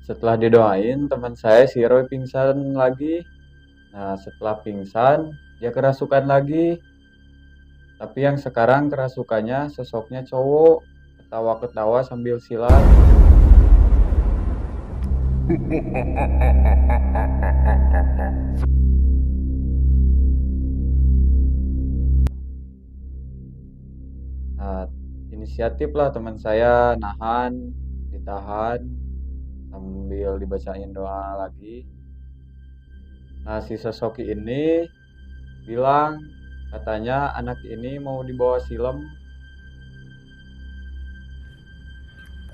Setelah didoain, teman saya si Roy pingsan lagi. Nah, setelah pingsan, dia kerasukan lagi. Tapi yang sekarang kerasukannya sosoknya cowok. Ketawa-ketawa sambil silat. Nah, inisiatif lah teman saya nahan, ditahan, sambil dibacain doa lagi. Nah, si sosok ini bilang, katanya anak ini mau dibawa silem.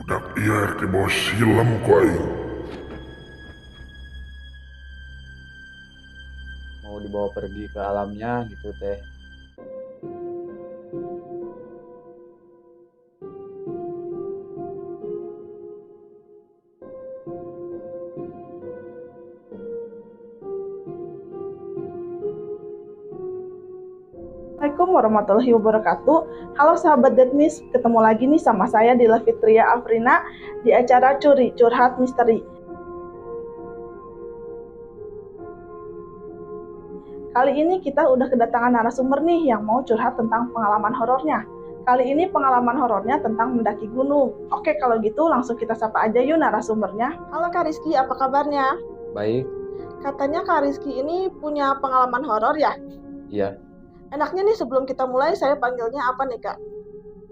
Budak iya ke bawah silam ku aing. Mau dibawa pergi ke alamnya gitu teh. Assalamualaikum warahmatullahi wabarakatuh. Halo sahabat Deadmis, ketemu lagi nih sama saya Dila Fitria Afrina di acara Curi Curhat Misteri. Kali ini kita udah kedatangan narasumber nih yang mau curhat tentang pengalaman horornya. Kali ini pengalaman horornya tentang mendaki gunung. Oke, kalau gitu langsung kita sapa aja yuk narasumbernya. Halo Kak Rizky, apa kabarnya? Baik, Katanya Kak Rizky ini punya pengalaman horor ya? iya. Enaknya nih sebelum kita mulai saya panggilnya apa nih Kak?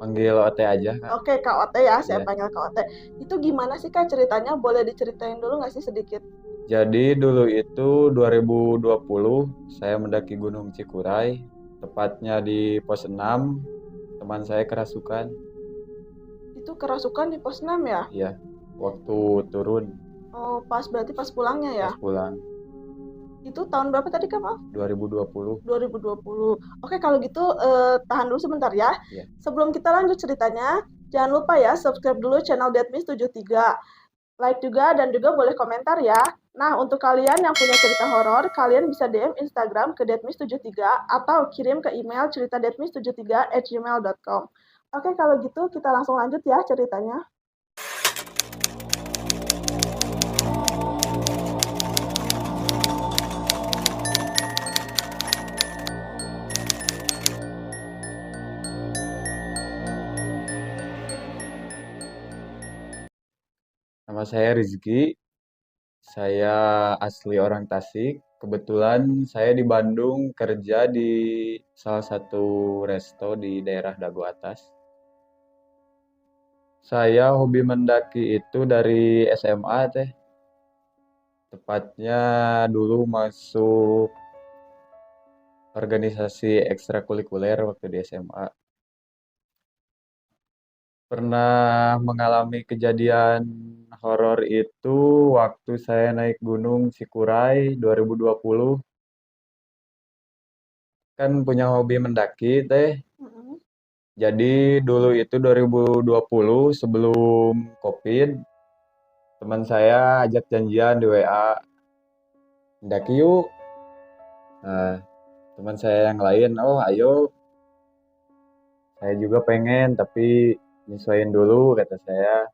Panggil OT aja, Kak. Oke, Kak Ote ya, saya Iya. panggil Kak Ote. Itu gimana sih Kak ceritanya? Boleh diceritain dulu nggak sih sedikit? Jadi dulu itu 2020 saya mendaki Gunung Cikuray, tepatnya di pos 6, teman saya kerasukan. Itu kerasukan di pos 6 ya? Iya, waktu turun Oh, berarti pas pulangnya ya? pas pulang Itu tahun berapa tadi Kak, Maaf? 2020. 2020. Oke, kalau gitu tahan dulu sebentar ya. Iya. Sebelum kita lanjut ceritanya, jangan lupa ya subscribe dulu channel Deadmis73. Like juga dan juga boleh komentar ya. Nah, untuk kalian yang punya cerita horor, kalian bisa DM Instagram ke deadmis73 atau kirim ke email ceritadeadmis73@gmail.com. Oke, kalau gitu kita langsung lanjut ya ceritanya. Nama saya Rizky, saya asli orang Tasik. Kebetulan saya di Bandung kerja di salah satu resto di daerah Dago Atas. Saya hobi mendaki itu dari SMA teh. Tepatnya dulu masuk organisasi ekstrakurikuler waktu di SMA. Pernah mengalami kejadian horor itu waktu saya naik Gunung Cikuray 2020. Kan punya hobi mendaki teh. Mm-mm. Jadi dulu itu 2020 sebelum COVID, teman saya ajak janjian di WA, mendaki yuk. Nah, teman saya yang lain, oh ayo, saya juga pengen tapi nyesuaiin dulu kata saya.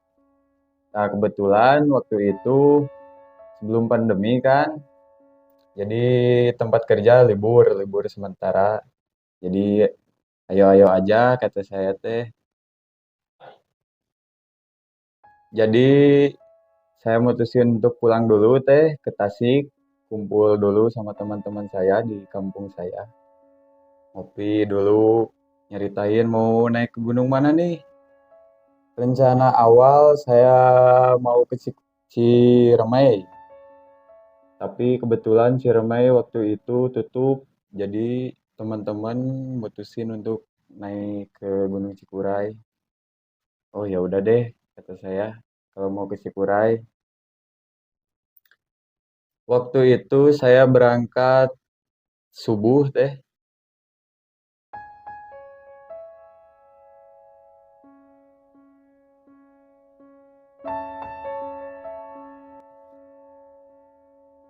Nah, kebetulan waktu itu sebelum pandemi kan, jadi tempat kerja libur sementara. Jadi ayo-ayo aja kata saya teh. Jadi saya mutusin untuk pulang dulu teh ke Tasik, kumpul dulu sama teman-teman saya di kampung saya. Ngopi dulu, nyeritain mau naik ke gunung mana nih. Rencana awal saya mau ke Ciremai, tapi kebetulan Ciremai waktu itu tutup, jadi teman-teman mutusin untuk naik ke Gunung Cikuray. Oh ya udah deh, kata saya, kalau mau ke Cikuray. Waktu itu saya berangkat subuh teh,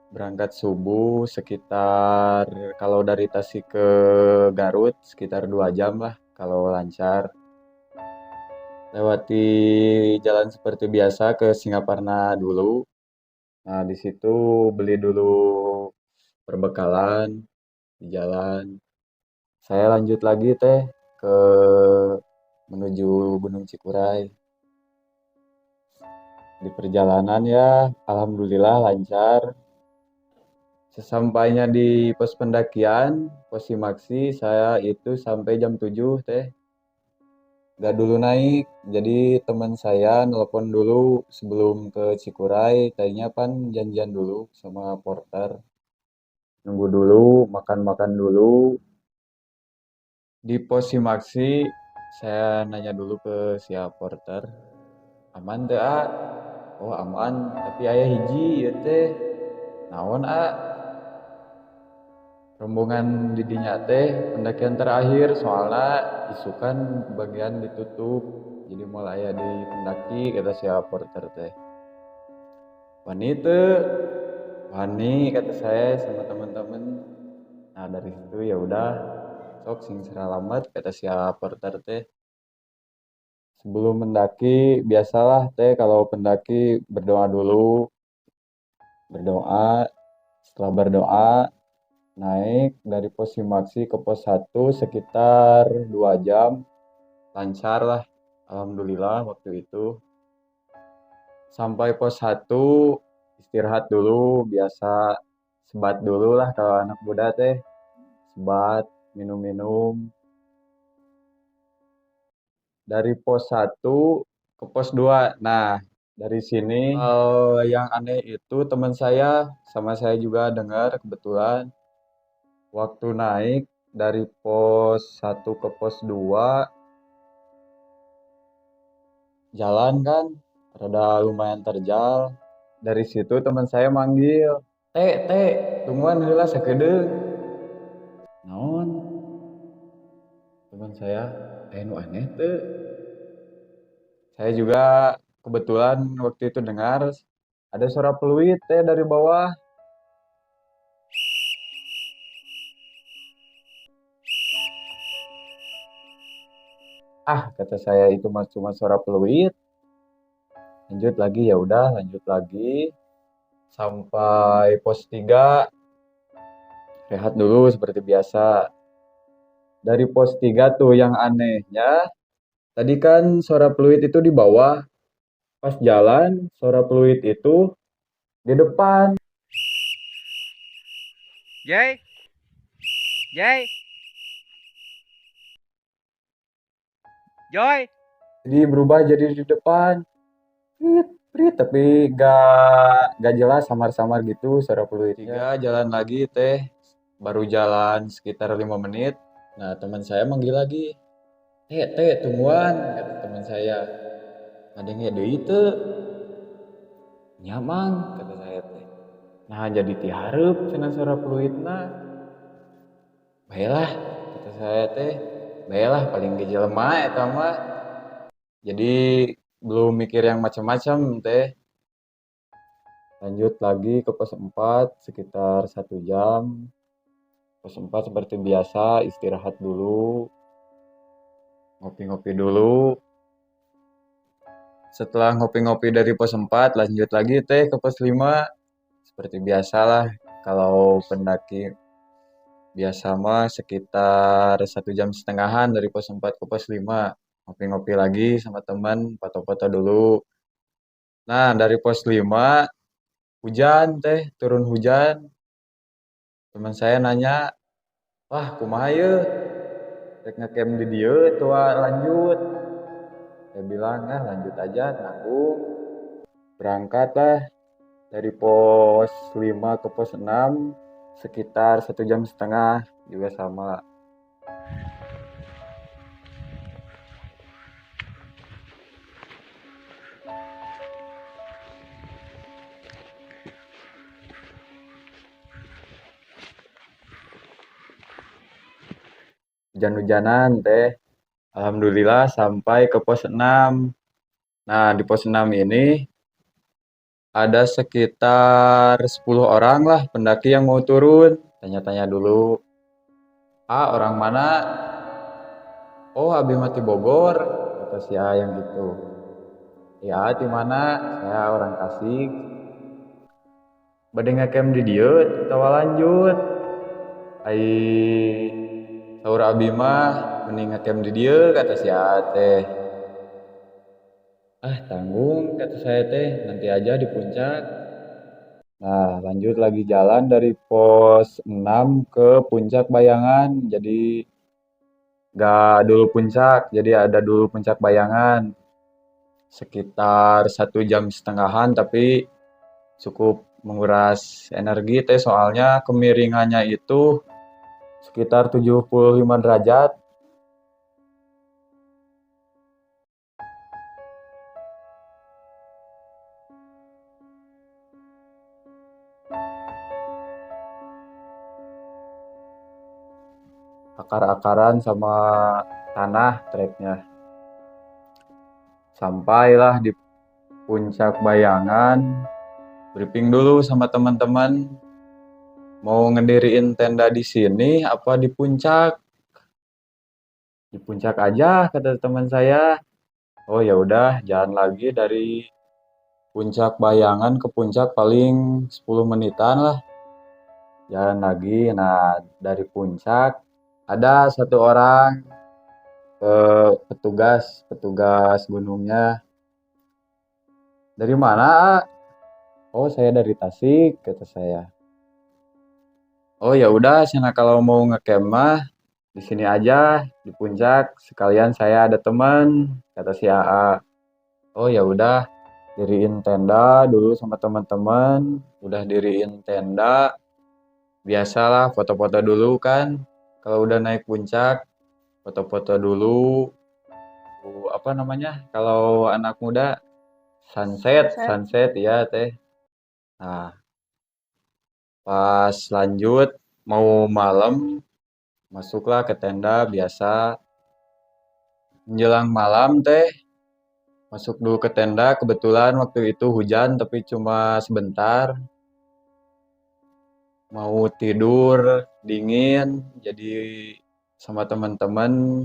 berangkat subuh sekitar kalau dari Tasik ke Garut sekitar 2 jam lah kalau lancar. Lewati jalan seperti biasa ke Singaparna dulu. Nah, di situ beli dulu perbekalan di jalan. Saya lanjut lagi teh ke menuju Gunung Cikuray. Di perjalanan ya, alhamdulillah lancar. Sesampainya di pos pendakian, pos Simaksi, saya itu sampai jam 7 teh. Gak dulu naik, jadi teman saya nelpon dulu sebelum ke Cikuray, tadinya kan janjian dulu sama porter. Nunggu dulu, makan-makan dulu. Di pos Simaksi, saya nanya dulu ke siap porter, aman teh A? Oh aman, tapi ayah hiji ya teh. Naon A? Rombongan didinya teh pendakian terakhir soalnya isukan bagian ditutup. Jadi mulai aya di pendaki kata siap porter teh. Wani teu, wani kata saya sama teman-teman. Nah dari situ ya udah sok sing seralamat kata siap porter teh. Sebelum mendaki biasalah teh kalau pendaki berdoa dulu, berdoa. Setelah berdoa naik dari pos Simaksi ke pos 1 sekitar 2 jam. Lancar lah, alhamdulillah waktu itu. Sampai pos 1 istirahat dulu, biasa sebat dulu lah kalau anak muda teh. Sebat, minum-minum. Dari pos 1 ke pos 2. Nah, dari sini yang aneh itu teman saya sama saya juga dengar kebetulan waktu naik dari pos 1 ke pos 2 jalan kan rada lumayan terjal. Dari situ teman saya manggil, teh, tungguan heula sakedeung. Naon? Teman saya, nu aneh teu. Saya juga kebetulan waktu itu dengar ada suara peluit teh dari bawah. Ah, kata saya itu mah cuma suara peluit. Lanjut lagi ya udah, lanjut lagi sampai pos 3 rehat dulu seperti biasa. Dari pos 3 tuh yang anehnya, tadi kan suara peluit itu di bawah, pas jalan suara peluit itu di depan. Jay, Jay, Joy. Jadi berubah jadi di depan. Prit, prit, tapi gak jelas samar-samar gitu suara peluitnya. 3 jalan lagi teh, baru jalan sekitar 5 menit. Nah teman saya manggil lagi, tungguan, kata teman saya. Ada yang deui teu? Nya mang, kata saya teh. Nah jadi tihareup cenah suara peluitna. Baiklah, kata saya teh. Baiklah paling ge jelema eta mah. Jadi belum mikir yang macam-macam teh. Lanjut lagi ke pos 4 sekitar 1 jam. Pos 4 seperti biasa istirahat dulu. Ngopi-ngopi dulu. Setelah ngopi-ngopi dari pos 4 lanjut lagi teh ke pos 5. Seperti biasalah kalau pendaki biasa mah sekitar 1,5 jam dari pos 4 ke pos 5. Ngopi-ngopi lagi sama teman, foto-foto dulu. Nah, dari pos 5 hujan teh, turun hujan. Teman saya nanya, "Wah, kumaha yeuh? Rek ngecamp di dieu tua lanjut?" Saya bilang, "Ah, lanjut aja, nanggung." Berangkatlah dari pos 5 ke pos 6 sekitar 1,5 jam juga sama. Hujan-hujanan teh. Alhamdulillah sampai ke pos 6. Nah, di pos 6 ini ada sekitar 10 orang lah pendaki yang mau turun. Tanya-tanya dulu, "Ah, orang mana?" "Oh, abi mati Bogor," kata si A yang itu. "Ya, di mana?" "Saya orang Tasik." bade ngecamp di dieu tawa lanjut. Ai saur abi mah mending ngecamp di dieu kata si Aa teh. Ah tanggung kata saya teh, nanti aja di puncak. Nah lanjut lagi jalan dari pos 6 ke puncak Bayangan. Jadi gak dulu puncak, jadi ada dulu puncak Bayangan. Sekitar 1,5 jam, tapi cukup menguras energi teh soalnya kemiringannya itu sekitar 75 derajat. Akar-akaran sama tanah treknya. Sampailah di puncak Bayangan, briefing dulu sama teman-teman mau ngediriin tenda di sini apa di puncak. Di puncak aja kata teman saya. Oh ya udah, jalan lagi dari puncak Bayangan ke puncak paling 10 menitan lah. Jalan lagi. Nah, dari puncak ada satu orang petugas gunungnya. Dari mana? A? Oh, saya dari Tasik, kata saya. Oh ya udah, sana kalau mau ngecamp mah di sini aja di puncak. Sekalian saya ada teman, kata si AA. Oh ya udah, diriin tenda dulu sama teman-teman. Udah diriin tenda, biasalah foto-foto dulu kan. Kalau udah naik puncak, foto-foto dulu. Apa namanya? Kalau anak muda sunset ya teh. Nah, pas lanjut mau malam, masuklah ke tenda biasa. Menjelang malam teh, masuk dulu ke tenda. Kebetulan waktu itu hujan tapi cuma sebentar. Mau tidur dingin, jadi sama teman-teman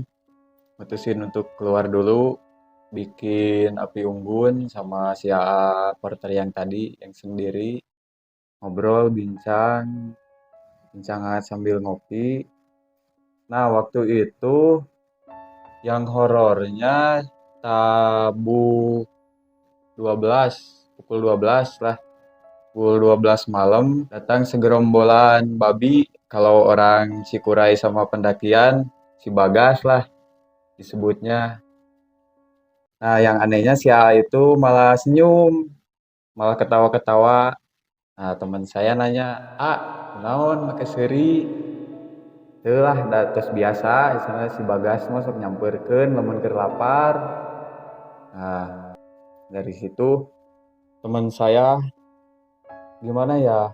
mutusin untuk keluar dulu, bikin api unggun sama si AA porter yang tadi yang sendiri, ngobrol bincang sambil ngopi. Nah waktu itu yang horornya tabu 12, pukul 12 lah. Pukul 12 malam datang segerombolan babi. Kalau orang Cikuray sama pendakian, si Bagas lah disebutnya. Nah yang anehnya si A itu malah senyum, malah ketawa-ketawa. Nah teman saya nanya, "A, naon make seuri?" Itulah terus biasa, misalnya si Bagas masuk nyamperkeun lamun keur lapar. Nah dari situ teman saya gimana ya,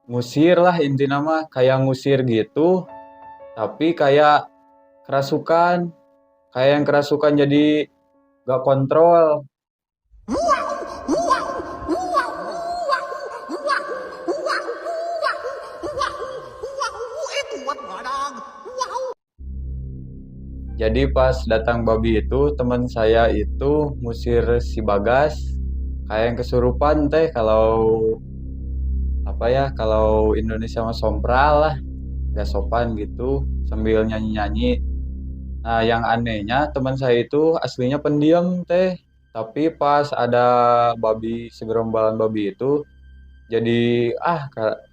ngusir lah intinya mah kayak ngusir gitu, tapi kayak kerasukan, kayak yang kerasukan jadi gak kontrol. Jadi pas datang babi itu teman saya itu ngusir si Bagas kayak yang kesurupan teh, kalau apa ya, kalau Indonesia mah sompral lah, gak sopan gitu sambil nyanyi-nyanyi. Nah yang anehnya teman saya itu aslinya pendiam teh, tapi pas ada segerombolan babi itu jadi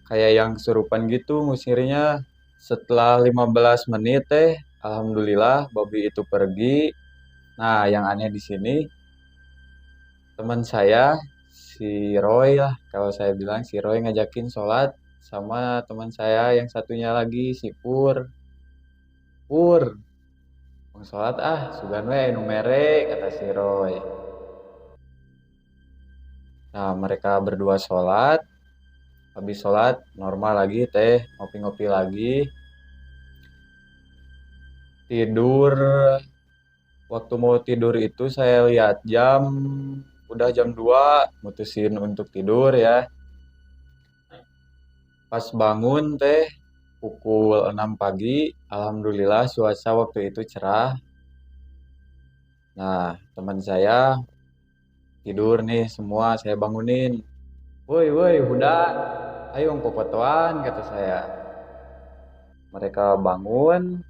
kayak yang kesurupan gitu ngusirnya. Setelah 15 menit teh alhamdulillah babi itu pergi. Nah yang aneh di sini teman saya si Roy lah, kalau saya bilang si Roy ngajakin sholat sama teman saya yang satunya lagi si Pur. Mau sholat sugan we nu mere, kata si Roy. Nah mereka berdua sholat, habis sholat normal lagi teh, ngopi-ngopi lagi, tidur. Waktu mau tidur itu saya lihat jam, udah jam 2, mutusin untuk tidur ya. Pas bangun teh pukul 6 pagi, alhamdulillah cuaca waktu itu cerah. Nah teman saya tidur nih semua, saya bangunin. woi, udah, ayo popotoan, kata saya. Mereka bangun,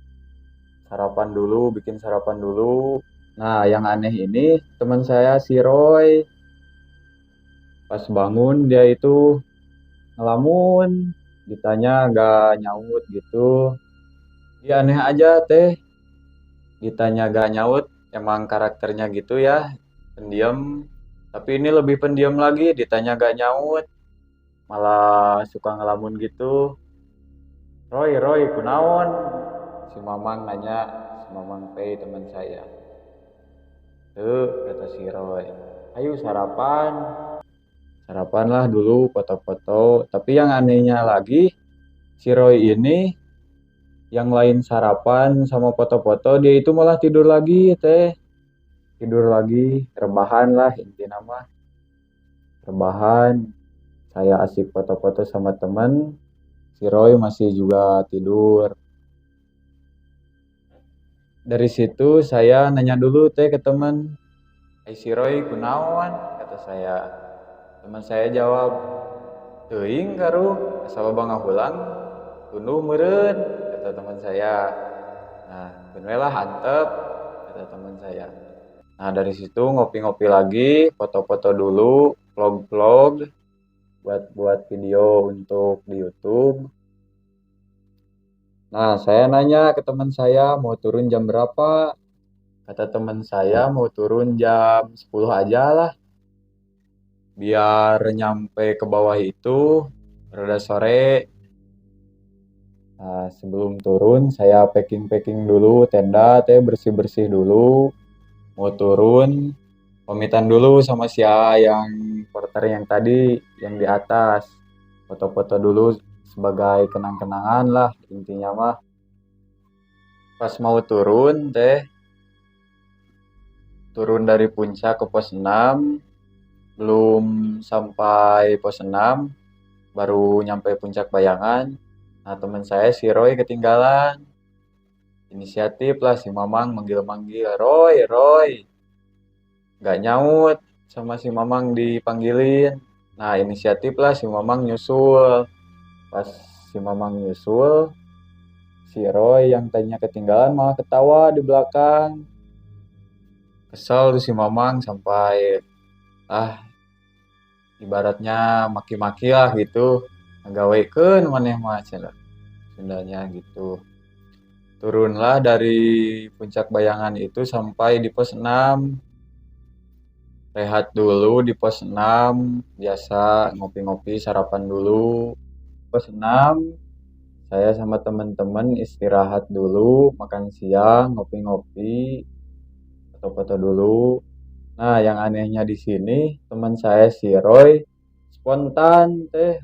sarapan dulu, bikin sarapan dulu. Nah, yang aneh ini teman saya si Roy, pas bangun dia itu ngelamun, ditanya gak nyaut gitu. Dia aneh aja teh, ditanya gak nyaut, emang karakternya gitu ya, pendiam. Tapi ini lebih pendiam lagi, ditanya gak nyaut, malah suka ngelamun gitu. Roy, kunaon? Si Mamang nanya, si Mamang Pei teman saya. Tuh, kata si Roy. Ayo sarapan. Sarapan lah dulu, foto-foto. Tapi yang anehnya lagi, si Roy ini yang lain sarapan sama foto-foto, dia itu malah tidur lagi, teh. Tidur lagi, rebahan lah intinya mah. Rebahan. Saya asik foto-foto sama teman, si Roy masih juga tidur. Dari situ saya nanya dulu teh ke teman, si Roy kunaon? Kata saya. Teman saya jawab, teuing karu, asal bang ngahulang, tunduh meureun, kata teman saya. Nah, bener lah hantep, kata teman saya. Nah, dari situ ngopi-ngopi lagi, foto-foto dulu, vlog-vlog, buat video untuk di YouTube. Nah, saya nanya ke teman saya mau turun jam berapa? Kata teman saya mau turun jam 10 aja lah. Biar nyampe ke bawah itu rada sore. Nah, sebelum turun saya packing dulu tenda, teh bersih-bersih dulu. Mau turun, pamitan dulu sama si A yang porter yang tadi yang di atas. Foto-foto dulu sebagai kenang-kenangan lah intinya mah. Pas mau turun dari puncak ke pos 6, belum sampai pos 6, baru nyampe puncak Bayangan. Nah, teman saya si Roy ketinggalan. Inisiatif lah si Mamang manggil-manggil, Roy. Gak nyaut sama si Mamang dipanggilin. Nah, inisiatif lah si Mamang nyusul. Pas si Mamang nyusul, si Roy yang tadinya ketinggalan malah ketawa di belakang. Kesel tuh si Mamang sampai ibaratnya maki-maki lah gitu. Ngagawekeun maneh mah cenah. Sundanya gitu. Turunlah dari puncak Bayangan itu sampai di pos 6. Rehat dulu di pos 6, biasa ngopi-ngopi sarapan dulu. Pos 6 saya sama teman-teman istirahat dulu, makan siang, ngopi-ngopi, foto-foto dulu. Nah, yang anehnya di sini teman saya si Roy spontan teh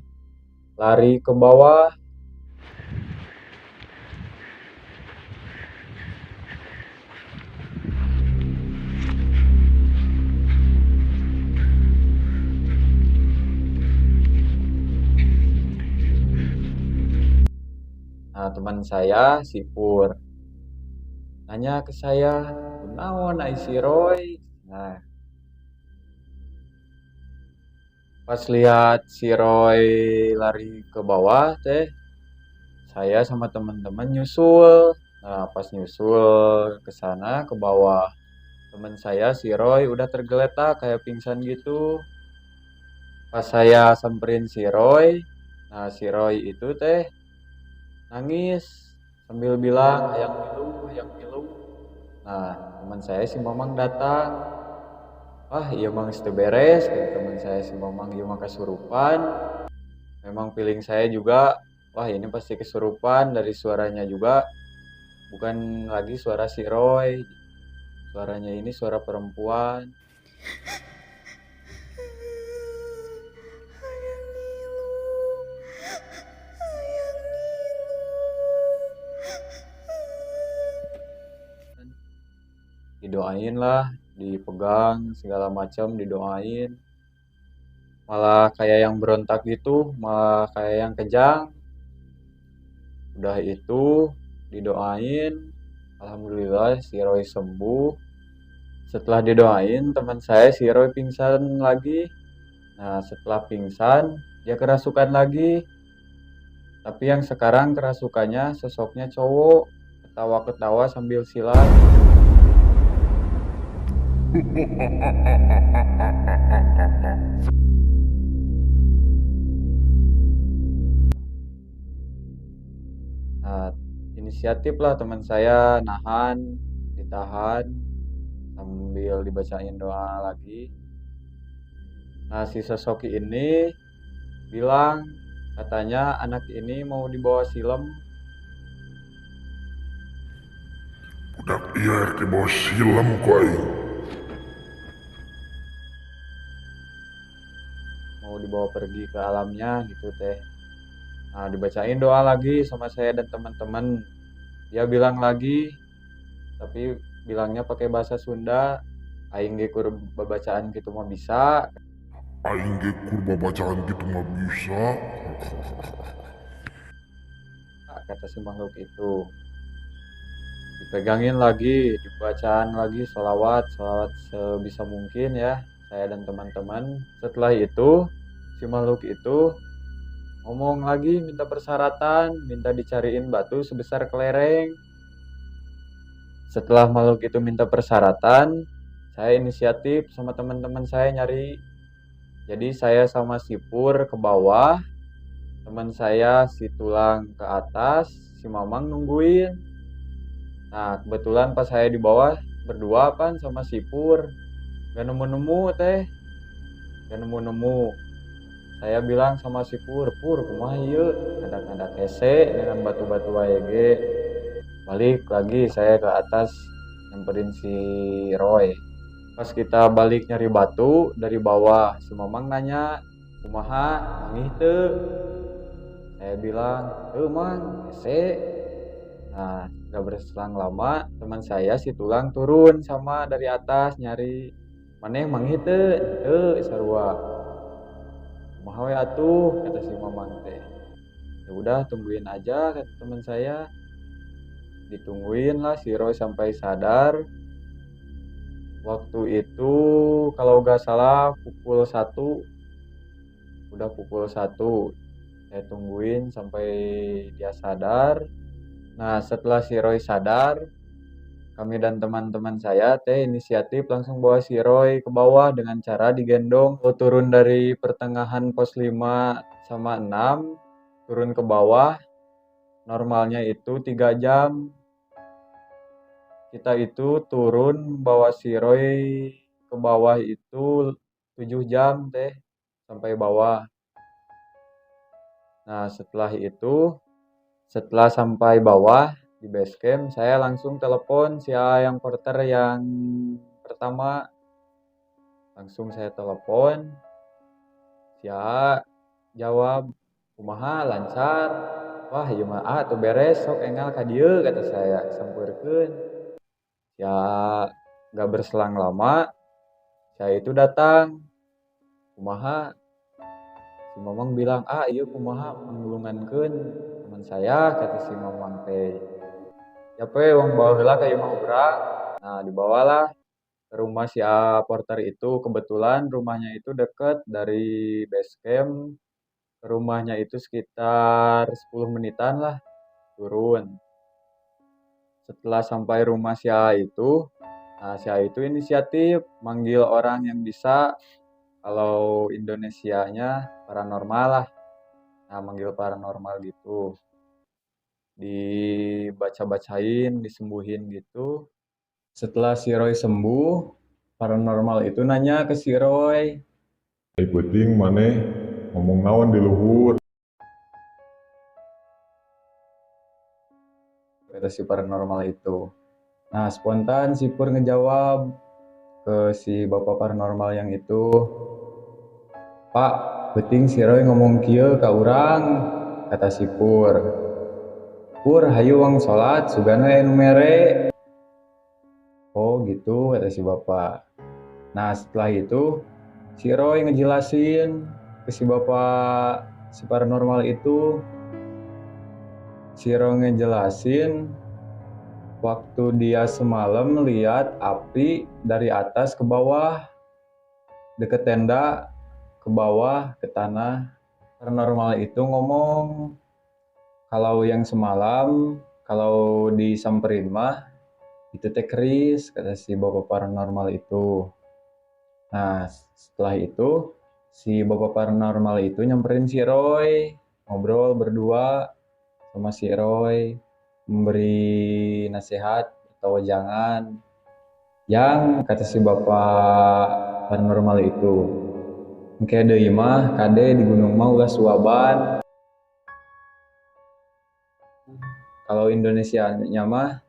lari ke bawah. Nah, teman saya si Pur nanya ke saya, "Kunaon ai si Roy?" Nah, pas lihat si Roy lari ke bawah teh, saya sama teman-teman nyusul. Nah, pas nyusul ke sana ke bawah, teman saya si Roy udah tergeletak kayak pingsan gitu. Pas saya samperin si Roy, nah si Roy itu teh nangis sambil bilang hayang milu. Nah, teman saya si Mamang datang. Wah, iya mang teu beres, kata teman saya si Mamang ieu mah kasurupan. Memang feeling saya juga, wah ini pasti kesurupan dari suaranya juga. Bukan lagi suara si Roy, suaranya ini suara perempuan. Didoain lah, dipegang segala macam didoain. Malah kayak yang berontak gitu, malah kayak yang kejang. Udah itu didoain, alhamdulillah si Roy sembuh. Setelah didoain teman saya si Roy pingsan lagi. Nah, setelah pingsan, dia kerasukan lagi. Tapi yang sekarang kerasukannya sosoknya cowok, ketawa-ketawa sambil silat. Nah, inisiatif lah teman saya nahan, ditahan, sambil dibacain doa lagi. Nah, si sosok ini bilang, katanya anak ini mau dibawa silem. Budak iar ke bawah silam ku aing. Mau dibawa pergi ke alamnya gitu teh. Nah, dibacain doa lagi sama saya dan teman-teman. Dia bilang lagi, tapi bilangnya pakai bahasa Sunda. Aing ge kur babacaan gitu mah bisa, Aing ge kurba bacaan gitu mah bisa. kata si makhluk itu. Dipegangin lagi, dibacaan lagi sholawat sebisa mungkin ya, saya dan teman-teman. Setelah itu, si makhluk itu ngomong lagi minta persyaratan, minta dicariin batu sebesar kelereng. Setelah makhluk itu minta persyaratan, saya inisiatif sama teman-teman saya nyari. Jadi saya sama si Pur ke bawah, teman saya si Tulang ke atas, si Mamang nungguin. Nah, kebetulan pas saya di bawah berdua kan sama si Pur. Gak nemu-nemu teh, gak nemu-nemu. Saya bilang sama si Pur, Pur kumaha ieu? Ngadak-ngadak hese dengan batu-batu wae ge. Balik lagi saya ke atas nyamperin si Roy. Pas kita balik nyari batu dari bawah, si Mamang nanya, kumaha mangih teu? Saya bilang, teu mang, hese. Nah, gak berselang lama, teman saya si Tulang turun sama dari atas nyari. Maneh mangih teu? Teu, sarua. Kumaha we atuh, kata si Mamang teh. Ya udah tungguin aja, kata teman saya. Ditungguin lah si Roy sampai sadar. Waktu itu kalau gak salah pukul 1, udah pukul 1. Saya tungguin sampai dia sadar. Nah, setelah si Roy sadar, kami dan teman-teman saya teh inisiatif langsung bawa si Roy ke bawah dengan cara digendong. Turun dari pertengahan pos 5 sama 6, turun ke bawah. Normalnya itu 3 jam. Kita itu turun bawa si Roy ke bawah itu 7 jam teh sampai bawah. Nah, setelah sampai bawah di base camp, saya langsung telepon si yang porter yang pertama. Langsung saya telepon. Si jawab, kumaha lancar. Wah, ieu mah tuh beres sok enggal ka dieu kata saya sampeurkeun. Ya gak berselang lama, saya itu datang. Kumaha? Si Mamang bilang, iya kumaha panggulungankeun teman saya, kata si Mamang teh. Ya pe, wong bawa heula ka imah urang. Nah, dibawalah ke rumah si porter itu. Kebetulan rumahnya itu deket dari base camp. Ke rumahnya itu sekitar 10 menitan lah turun. Setelah sampai rumah si itu, nah si itu inisiatif manggil orang yang bisa, kalau Indonesianya paranormal lah. Nah, manggil paranormal gitu. Dibaca-bacain, disembuhin gitu. Setelah si Roy sembuh, paranormal itu nanya ke si Roy. Penting maneh ngomong naon di luhur. Kata si paranormal itu. Nah, spontan si Pur ngejawab ke si bapak paranormal yang itu. Pak, penting si Roy ngomong kieu ka urang, kata si Pur. Pur, hayu wang sholat, sugana anu mere. Oh gitu, kata si bapak. Nah, setelah itu si Roy ngejelasin ke si bapak si paranormal itu. Si Roy ngejelasin waktu dia semalam lihat api dari atas ke bawah deket tenda. ke bawah, ke tanah. Paranormal itu ngomong kalau yang semalam, kalau disamperin mah, itu teh keris, kata si bapak paranormal itu. Nah, setelah itu, si bapak paranormal itu nyamperin si Roy, ngobrol berdua sama si Roy, memberi nasihat atau jangan. Yang kata si bapak paranormal itu, engke deui mah kade di gunung mah ulah suaban. Kalau Indonesianya mah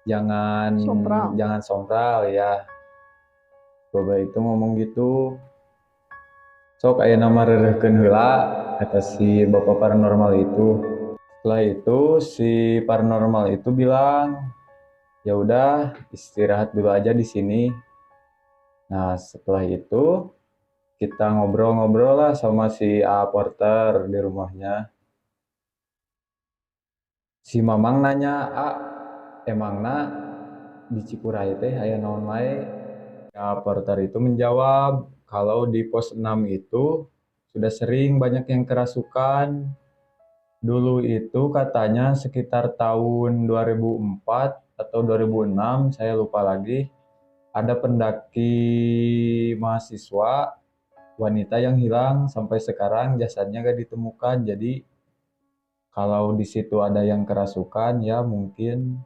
jangan Sompral. jangan sompral ya. Bapak itu ngomong gitu. Sok aya nama rerehkeun heula, kata si bapak paranormal itu. Setelah itu si paranormal itu bilang, ya udah istirahat dulu aja di sini. Nah, setelah itu kita ngobrol-ngobrol lah sama si A Porter di rumahnya. Si Mamang nanya, emangna di Cikuray teh aya naon wae? A Porter itu menjawab, kalau di pos 6 itu sudah sering banyak yang kerasukan. Dulu itu katanya sekitar tahun 2004 atau 2006, saya lupa lagi, ada pendaki mahasiswa wanita yang hilang sampai sekarang jasadnya gak ditemukan. Jadi kalau di situ ada yang kerasukan ya mungkin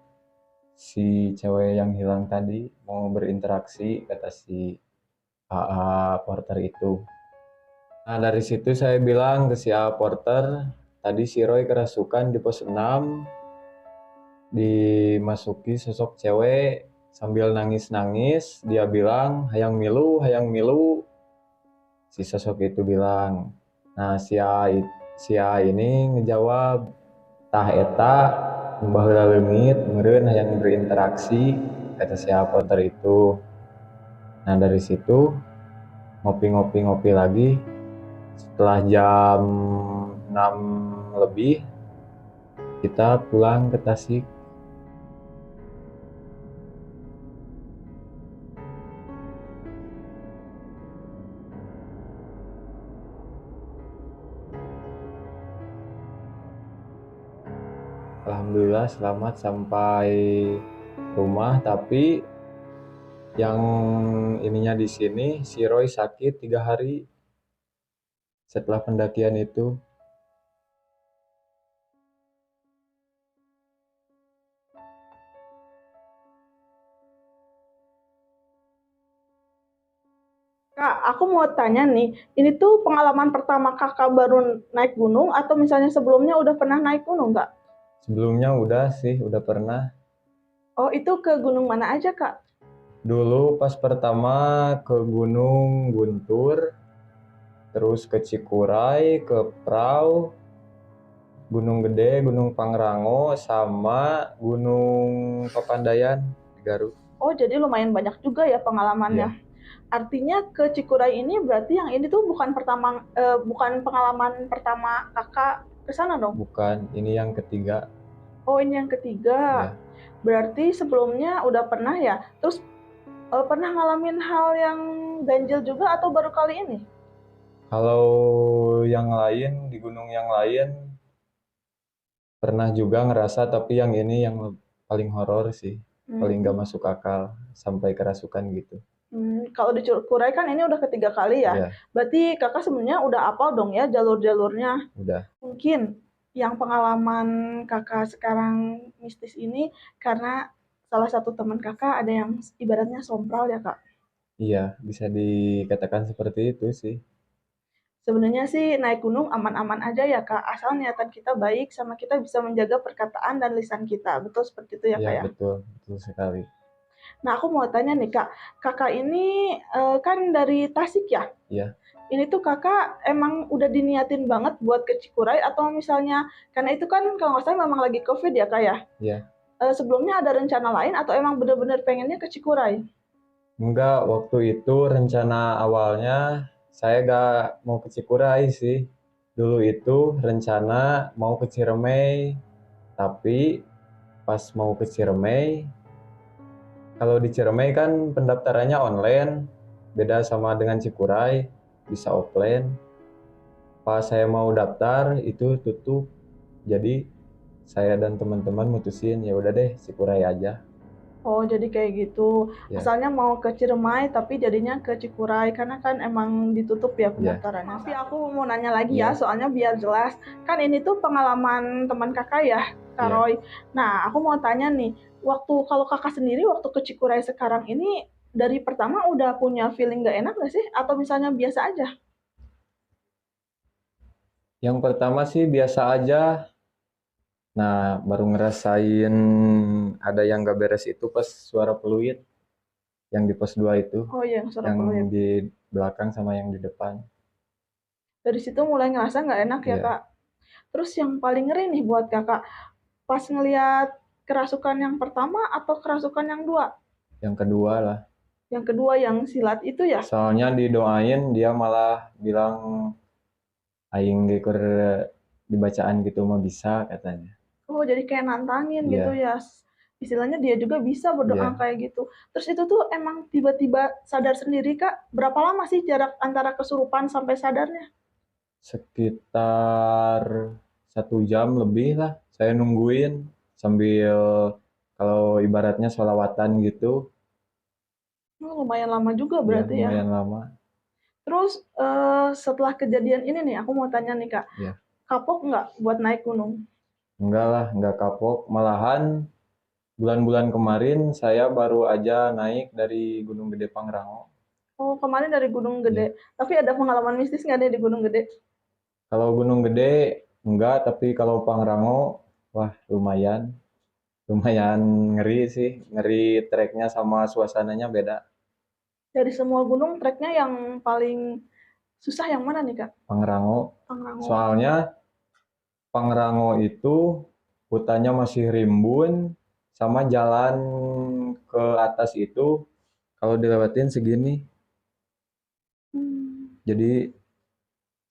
si cewek yang hilang tadi mau berinteraksi, kata si AA Porter itu. Nah, dari situ saya bilang ke si AA Porter, tadi si Roy kerasukan di pos 6, dimasuki sosok cewek sambil nangis-nangis. Dia bilang, hayang milu, hayang milu. Si sosok itu bilang. Nah, si A ini ngejawab, tah eta mbah heula leungit meureun hayang berinteraksi, kata si A Porter itu. Nah, dari situ ngopi-ngopi lagi. Setelah jam 6 lebih, kita pulang ke Tasik. Alhamdulillah selamat sampai rumah, tapi yang ininya di sini si Roy sakit 3 hari setelah pendakian itu. Kak, aku mau tanya nih, ini tuh pengalaman pertama kakak baru naik gunung atau misalnya sebelumnya udah pernah naik gunung, Kak? Sebelumnya udah sih, udah pernah. Oh, itu ke gunung mana aja, Kak? Dulu pas pertama ke Gunung Guntur, terus ke Cikuray, ke Prau, Gunung Gede, Gunung Pangrango, sama Gunung Papandayan di Garut. Oh, jadi lumayan banyak juga ya pengalamannya. Iya, Artinya ke Cikuray ini berarti yang ini tuh bukan pengalaman pertama kakak ke sana dong? bukan. Ini yang ketiga. Oh, ini yang ketiga. Ya. Berarti sebelumnya udah pernah ya? Terus pernah ngalamin hal yang ganjil juga atau baru kali ini? Kalau yang lain, di gunung yang lain, pernah juga ngerasa, tapi yang ini yang paling horor sih. Paling gak masuk akal, sampai kerasukan gitu. Kalau di Cikuray kan ini udah ketiga kali ya? Iya, Berarti kakak sebenarnya udah apal dong ya jalur-jalurnya? udah. Mungkin yang pengalaman kakak sekarang mistis ini karena salah satu teman kakak ada yang ibaratnya sompral ya, Kak? Iya, bisa dikatakan seperti itu sih. Sebenarnya sih naik gunung aman-aman aja ya, Kak, asal niatan kita baik sama kita bisa menjaga perkataan dan lisan kita. Betul seperti itu ya, Iya, Kak, ya? betul, betul sekali. Nah, aku mau tanya nih, Kak. Kakak ini kan dari Tasik ya? Iya, Ini tuh kakak emang udah diniatin banget buat ke Cikuray atau misalnya karena itu kan kalau nggak salah memang lagi COVID ya, Kak, ya? iya. Sebelumnya ada rencana lain atau emang bener-bener pengennya ke Cikuray? Enggak, waktu itu rencana awalnya saya gak mau ke Cikuray sih. Dulu itu rencana mau ke Ciremai, tapi pas mau ke Ciremai, kalau di Ciremai kan pendaftarannya online, beda sama dengan Cikuray. bisa offline. Pas saya mau daftar itu tutup. Jadi saya dan teman-teman mutusin ya udah deh Cikuray aja. Oh, jadi kayak gitu. Ya. Asalnya mau ke Ciremai tapi jadinya ke Cikuray karena kan emang ditutup ya Ya. pendaftarannya. Tapi aku mau nanya lagi ya, Ya. soalnya biar jelas. Kan ini tuh pengalaman teman kakak ya, Kak Ya. Roy. Nah, aku mau tanya nih, kalau kakak sendiri waktu ke Cikuray sekarang ini dari pertama udah punya feeling gak enak gak sih? Atau misalnya biasa aja? Yang pertama sih biasa aja. Nah, baru ngerasain ada yang gak beres itu pas suara peluit yang di pos 2 itu. Oh iya, suara Yang peluit. di belakang sama yang di depan. Dari situ mulai ngerasa nggak enak ya, Iya. Kak. Terus yang paling ngeri nih buat kakak, pas ngelihat kerasukan yang pertama atau kerasukan yang dua? Yang kedua lah. Yang kedua yang silat itu ya? Soalnya didoain dia malah bilang aing ge keur dibacaan gitu mah bisa katanya. Oh, jadi kayak nantangin gitu Iya. ya. Istilahnya dia juga bisa berdoa Iya. kayak gitu. Terus itu tuh emang tiba-tiba sadar sendiri, Kak? Berapa lama sih jarak antara kesurupan sampai sadarnya? Sekitar 1 jam lebih lah saya nungguin sambil kalau ibaratnya sholawatan gitu. Oh, lumayan lama juga Ya, berarti ya. lumayan lama. Terus setelah kejadian ini nih, aku mau tanya nih, Kak. Ya. Kapok nggak buat naik gunung? Enggak lah, enggak kapok. Malahan bulan-bulan kemarin saya baru aja naik dari Gunung Gede Pangrango. Oh, kemarin dari Gunung Gede. Ya. Tapi ada pengalaman mistis nggak nih di Gunung Gede? Kalau Gunung Gede enggak, tapi kalau Pangrango wah lumayan. Lumayan ngeri sih. Ngeri treknya sama suasananya beda. Dari semua gunung, treknya yang paling susah yang mana nih, Kak? Pangrango. Pangrango. Soalnya Pangrango itu hutannya masih rimbun sama jalan ke atas itu kalau dilewatin segini. Jadi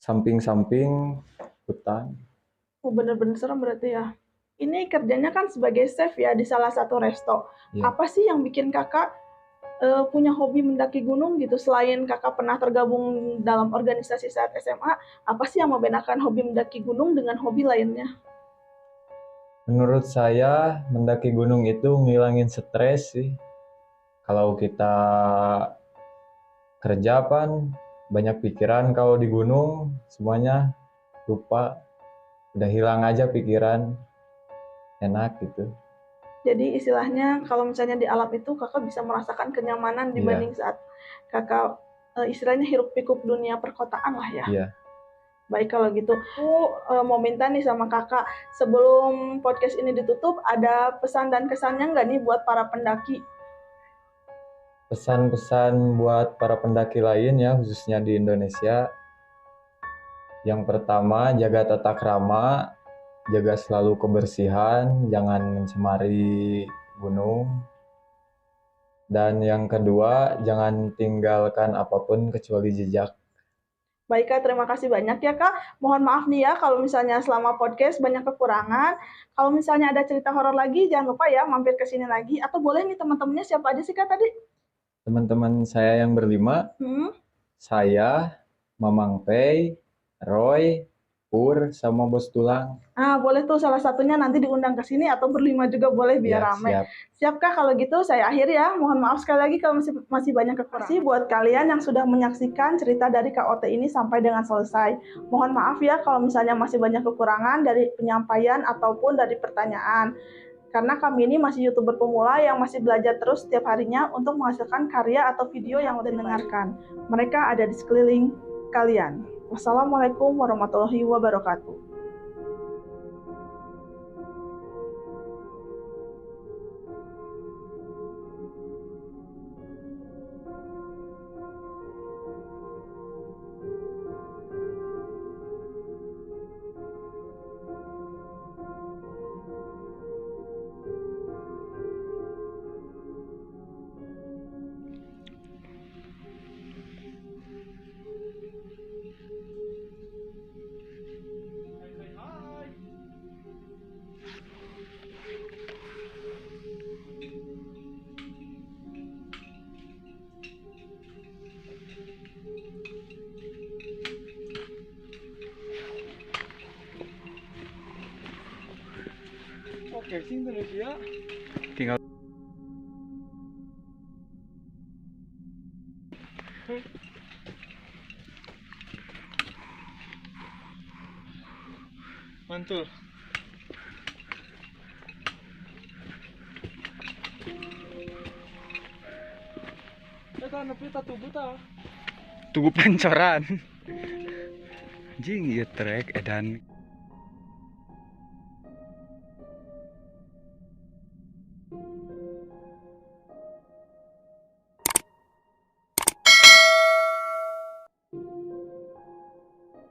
samping-samping hutan. Oh, bener-bener serem berarti ya. Ini kerjanya kan sebagai chef ya di salah satu resto. Ya. Apa sih yang bikin kakak punya hobi mendaki gunung gitu? Selain kakak pernah tergabung dalam organisasi saat SMA, apa sih yang membedakan hobi mendaki gunung dengan hobi lainnya? Menurut saya mendaki gunung itu ngilangin stres sih. Kalau kita kerja kan banyak pikiran, kalau di gunung semuanya lupa, udah hilang aja pikiran, enak gitu. Jadi istilahnya kalau misalnya di alam itu kakak bisa merasakan kenyamanan dibanding saat kakak istilahnya hiruk pikuk dunia perkotaan lah ya. Iya. Baik kalau gitu, aku mau minta nih sama kakak, sebelum podcast ini ditutup, ada pesan dan kesannya nggak nih buat para pendaki? Pesan-pesan buat para pendaki lain ya, khususnya di Indonesia. Yang pertama, jaga tata krama, jaga selalu kebersihan, jangan mencemari gunung. Dan yang kedua, jangan tinggalkan apapun kecuali jejak. Baik Kak, terima kasih banyak ya Kak. Mohon maaf nih ya kalau misalnya selama podcast banyak kekurangan. Kalau misalnya ada cerita horor lagi, jangan lupa ya mampir ke sini lagi. Atau boleh nih teman-temannya siapa aja sih Kak tadi? Teman-teman saya yang berlima, saya, Mamang Pei, Roy, Pur, sama Bos Tulang. Ah, boleh tuh salah satunya nanti diundang ke sini atau berlima juga boleh biar Ya, ramai. siap. Siap Kak, kalau gitu saya akhiri ya. Mohon maaf sekali lagi kalau masih banyak kekurangan. Buat kalian yang sudah menyaksikan cerita dari KOT ini sampai dengan selesai. Mohon maaf ya kalau misalnya masih banyak kekurangan dari penyampaian ataupun dari pertanyaan. Karena kami ini masih YouTuber pemula yang masih belajar terus setiap harinya untuk menghasilkan karya atau video yang didengarkan. Mereka ada di sekeliling kalian. Wassalamualaikum warahmatullahi wabarakatuh. casing tuh ya. Tinggal Mantul. Eta nepi ta tubuh ta. tunggu pancoran. Anjing ieu trek edan.